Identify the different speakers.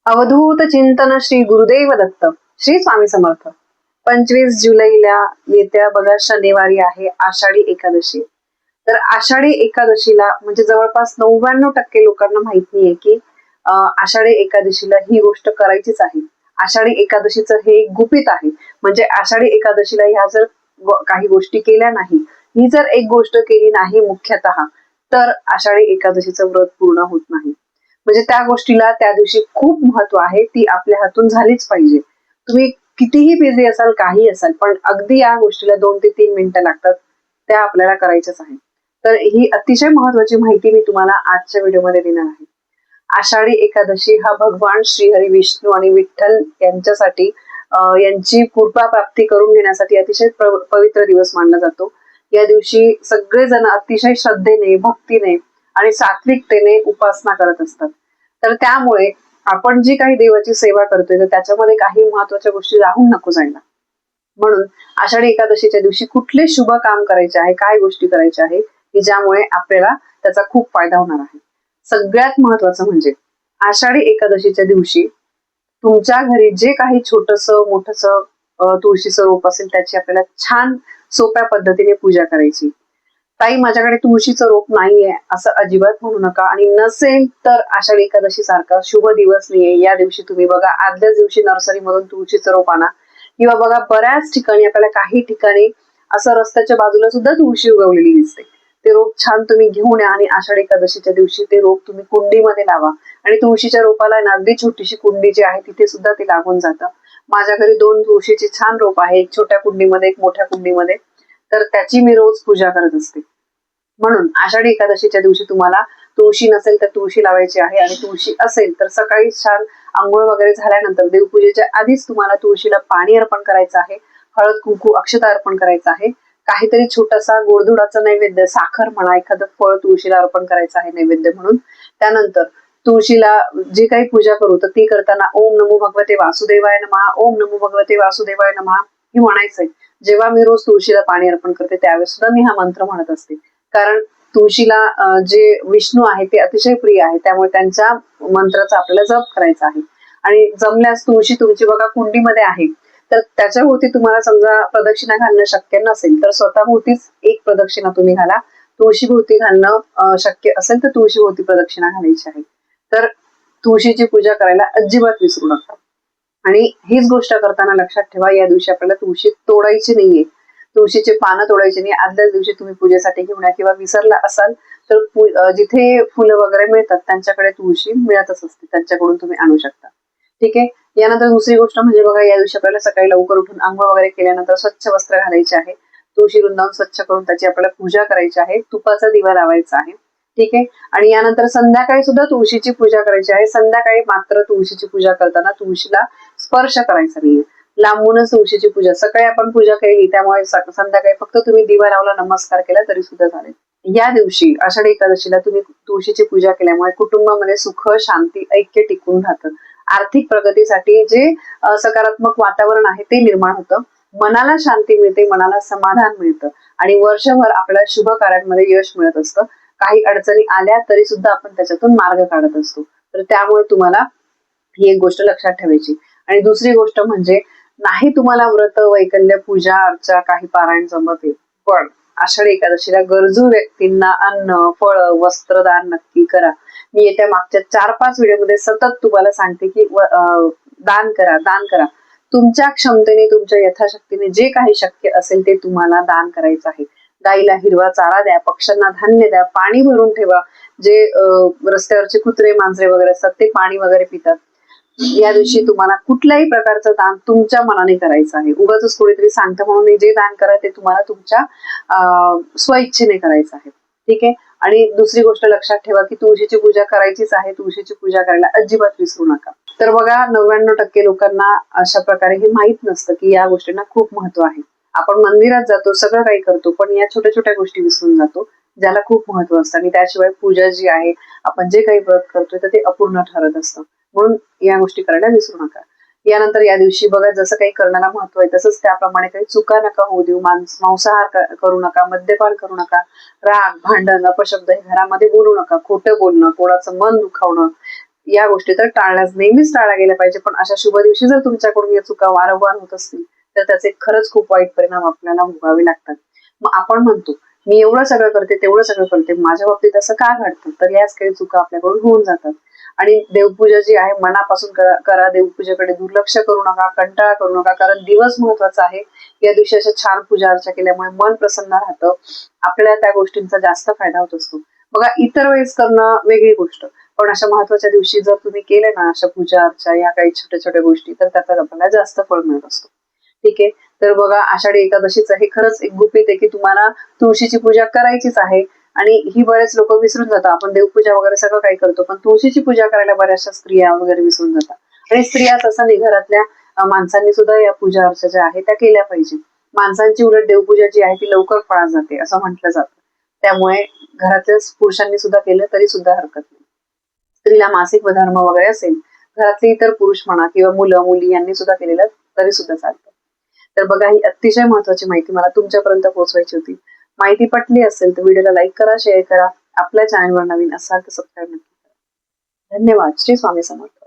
Speaker 1: अवधूत चिंतन श्री गुरुदेव दत्त. श्री स्वामी समर्थ. 25 जुलैला येत्या बघा शनिवारी आहे आषाढी एकादशी. तर आषाढी एकादशीला म्हणजे जवळपास 99% लोकांना माहित नाहीये की आषाढी एकादशीला ही गोष्ट करायचीच आहे. आषाढी एकादशीचं हे एक गुपित आहे. म्हणजे आषाढी एकादशीला ह्या जर काही गोष्टी केल्या नाही, ही जर एक गोष्ट केली नाही मुख्यतः, तर आषाढी एकादशीचं व्रत पूर्ण होत नाही. म्हणजे त्या गोष्टीला त्या दिवशी खूप महत्व आहे, ती आपल्या हातून झालीच पाहिजे. तुम्ही कितीही बिझी असाल, काही असाल, पण अगदी या गोष्टीला 2 ते 3 मिनिटं लागतात, त्या आपल्याला करायच्याच आहे. तर ही अतिशय महत्वाची माहिती मी तुम्हाला आजच्या व्हिडिओमध्ये देणार आहे. आषाढी एकादशी हा भगवान श्रीहरी विष्णू आणि विठ्ठल यांच्यासाठी यांची कृपा प्राप्ती करून घेण्यासाठी अतिशय पवित्र दिवस मानला जातो. या दिवशी सगळेजण अतिशय श्रद्धेने, भक्तीने आणि सात्विकतेने उपासना करत असतात. तर त्यामुळे आपण जी काही देवाची सेवा करतोय तर त्याच्यामध्ये काही महत्वाच्या गोष्टी राहून नको जायला. म्हणून आषाढी एकादशीच्या दिवशी कुठले शुभ काम करायचे आहे, काय गोष्टी करायच्या आहे की ज्यामुळे आपल्याला त्याचा खूप फायदा होणार आहे. सगळ्यात महत्वाचं म्हणजे आषाढी एकादशीच्या दिवशी तुमच्या घरी जे काही छोटस मोठस तुळशीचं रोप असेल त्याची आपल्याला छान सोप्या पद्धतीने पूजा करायची. ताई माझ्याकडे तुळशीचं रोप नाहीये असं अजिबात म्हणू नका. आणि नसेल तर आषाढी एकादशी सारखा शुभ दिवस नाहीये, या दिवशी तुम्ही बघा आदल्याच दिवशी नर्सरीमधून तुळशीचं रोप आणा. किंवा बघा बऱ्याच ठिकाणी आपल्याला काही ठिकाणी असं रस्त्याच्या बाजूला सुद्धा तुळशी उगवलेली दिसते. ते रोप छान तुम्ही घेऊन या आणि आषाढी एकादशीच्या दिवशी ते रोप तुम्ही कुंडीमध्ये लावा. आणि तुळशीच्या रोपाला अगदी छोटीशी कुंडी जी आहे तिथे सुद्धा ते लागून जातं. माझ्या घरी 2 तुळशीची छान रोप आहे, एक छोट्या कुंडीमध्ये, एक मोठ्या कुंडीमध्ये. तर त्याची मी रोज पूजा करत असते. म्हणून आषाढी एकादशीच्या दिवशी तुम्हाला तुळशी नसेल तर तुळशी लावायची आहे, आणि तुळशी असेल तर सकाळी छान आंघोळ वगैरे झाल्यानंतर देवपूजेच्या आधीच तुम्हाला तुळशीला पाणी अर्पण करायचं आहे, हळद कुंकू अक्षता अर्पण करायचं आहे, काहीतरी छोटासा गोडधोडाचा नैवेद्य, साखर म्हणा, एखादं फळ तुळशीला अर्पण करायचं आहे नैवेद्य म्हणून. त्यानंतर तुळशीला जी काही पूजा करू तर ती करताना ओम नमो भगवते वासुदेवाय नमः, ओम नमो भगवते वासुदेवाय नमः हे म्हणायचंय. जेव्हा मी रोज तुळशीला पाणी अर्पण करते त्यावेळेस सुद्धा मी हा मंत्र म्हणत असते. कारण तुळशीला जे विष्णू आहे ते अतिशय प्रिय आहे, त्यामुळे त्यांच्या मंत्राचा आपल्याला जप करायचा आहे. आणि जमल्यास तुळशी तुमची बघा कुंडीमध्ये आहे तर त्याच्या भोवती तुम्हाला समजा प्रदक्षिणा घालणं शक्य नसेल तर स्वतः भोवतीच एक प्रदक्षिणा तुम्ही घाला. तुळशी भोवती घालणं शक्य असेल तर तुळशी भोवती प्रदक्षिणा घालायची आहे. तर तुळशीची पूजा करायला अजिबात विसरू नका. आणि हीच गोष्ट करताना लक्षात ठेवा, या दिवशी आपल्याला तुळशी तोडायची नाहीये, तुळशीचे पानं तोडायची नाही. आदल्याच दिवशी तुम्ही पूजेसाठी घेऊन या, किंवा विसरला असाल तर जिथे फुलं वगैरे मिळतात त्यांच्याकडे तुळशी मिळतच असते, त्यांच्याकडून तुम्ही आणू शकता. ठीक आहे. यानंतर दुसरी गोष्ट म्हणजे बघा, या दिवशी आपल्याला सकाळी लवकर उठून आंघोळ वगैरे केल्यानंतर स्वच्छ वस्त्र घालायचे आहे, तुळशी वृंदावन स्वच्छ करून त्याची आपल्याला पूजा करायची आहे, तुपाचा दिवा लावायचा आहे. ठीक आहे. आणि यानंतर संध्याकाळी सुद्धा तुळशीची पूजा करायची आहे. संध्याकाळी मात्र तुळशीची पूजा करताना तुळशीला स्पर्श करायचा नाहीये, लांबूनच तुळशीची पूजा. सकाळी आपण पूजा केली त्यामुळे संध्याकाळी फक्त तुम्ही दिवा लावला, नमस्कार केला तरी सुद्धा चालेल. या दिवशी आषाढी एकादशीला तुम्ही तुळशीची पूजा केल्यामुळे कुटुंबामध्ये सुख, शांती, ऐक्य टिकून राहतं. आर्थिक प्रगतीसाठी जे सकारात्मक वातावरण आहे ते निर्माण होतं. मनाला शांती मिळते, मनाला समाधान मिळतं, आणि वर्षभर आपल्याला शुभ कार्यांमध्ये यश मिळत असतं. काही अडचणी आल्या तरी सुद्धा आपण त्याच्यातून मार्ग काढत असतो. तर त्यामुळे तुम्हाला ही एक गोष्ट लक्षात ठेवायची. आणि दुसरी गोष्ट म्हणजे, नाही तुम्हाला व्रत, वैकल्य, पूजा अर्चा, काही पारायण जमते, पण आषाढी एकादशीला गरजू व्यक्तींना अन्न, फळ, वस्त्रदान नक्की करा. मी येत्या मागच्या 4-5 व्हिडिओमध्ये सतत तुम्हाला सांगते की दान करा, दान करा. तुमच्या क्षमतेने, तुमच्या यथाशक्तीने जे काही शक्य असेल ते तुम्हाला दान करायचं आहे. गाईला हिरवा चारा द्या, पक्ष्यांना धान्य द्या, पाणी भरून ठेवा. जे रस्त्यावरचे कुत्रे, मांजरे वगैरे असतात ते पाणी वगैरे पितात. या दिवशी तुम्हाला कुठल्याही प्रकारचं दान तुमच्या मनाने करायचं आहे. उगाच कोणीतरी सांगतं म्हणून जे दान करा ते तुम्हाला तुमच्या स्वइच्छेने करायचं आहे. ठीक आहे. आणि दुसरी गोष्ट लक्षात ठेवा की तुळशीची पूजा करायचीच आहे, तुळशीची पूजा करायला अजिबात विसरू नका. तर बघा, 99% लोकांना अशा प्रकारे हे माहित नसतं की या गोष्टींना खूप महत्व आहे. आपण मंदिरात जातो, सगळं काही करतो, पण या छोट्या छोट्या गोष्टी विसरून जातो ज्याला खूप महत्व असतं. आणि त्याशिवाय पूजा जी आहे, आपण जे काही व्रत करतोय तर ते अपूर्ण ठरत असतं. म्हणून या गोष्टी करायला विसरू नका. यानंतर या दिवशी बघा, जसं काही करण्याला महत्व आहे तसंच त्याप्रमाणे काही चुका नका होऊ देऊ. मांसाहार करू नका, मद्यपान करू नका, राग, भांडण, अपशब्द हे घरामध्ये बोलू नका, खोटं बोलणं, कोणाचं मन दुखावणं, या गोष्टी तर नेहमीच टाळल्या गेल्या पाहिजे. पण अशा शुभ दिवशी जर तुमच्याकडून या चुका वारंवार होत असतील तर त्याचे खरंच खूप वाईट परिणाम आपल्याला भोगावे लागतात. मग आपण म्हणतो मी एवढं सगळं करते, तेवढं सगळं करते, माझ्या बाबतीत असं का घडतं? तर याच काही चुका आपल्याकडून होऊन जातात. आणि देवपूजा जी आहे मनापासून करा. देवपूजेकडे दुर्लक्ष करू नका, कंटाळा करू नका, कारण दिवस महत्वाचा आहे. या दिवशी अशा छान पूजा अर्चा केल्यामुळे मन प्रसन्न राहतं. आपल्याला त्या गोष्टींचा जास्त फायदा होत असतो. बघा, इतर वेळेस करणं वेगळी गोष्ट, पण अशा महत्वाच्या दिवशी जर तुम्ही केले ना अशा पूजा अर्चा या काही छोट्या छोट्या गोष्टी, तर त्याचा आपल्याला जास्त फळ मिळत असतो. ठीक आहे. तर बघा, आषाढी एकादशीचं हे खरंच एक गुपित आहे की तुम्हाला तुळशीची पूजा करायचीच आहे. आणि ही बरेच लोक विसरून जातात. आपण देवपूजा वगैरे सगळं काही करतो, पण तुळशीची पूजा करायला बऱ्याचशा स्त्रिया वगैरे विसरून जातात. आणि स्त्रियाच असं नाही, घरातल्या माणसांनी सुद्धा या पूजा अर्चा ज्या आहे त्या केल्या पाहिजे. माणसांची उलट देवपूजा जी आहे ती लवकर फळा जाते असं म्हटलं जातं. त्यामुळे घरातल्या पुरुषांनी सुद्धा केलं तरी सुद्धा हरकत नाही. स्त्रीला मासिक धर्म वगैरे असेल, घरातले इतर पुरुष म्हणा किंवा मुलं मुली यांनी सुद्धा केलेलं तरी सुद्धा चालतं. तर बघा, ही अतिशय महत्वाची माहिती मला तुमच्यापर्यंत पोहोचवायची होती. माहिती पटली असेल तर व्हिडिओला लाईक करा, शेअर करा. आपल्या चॅनलवर नवीन असाल तर सबस्क्राईब नक्की करा. धन्यवाद. श्री स्वामी समर्थ.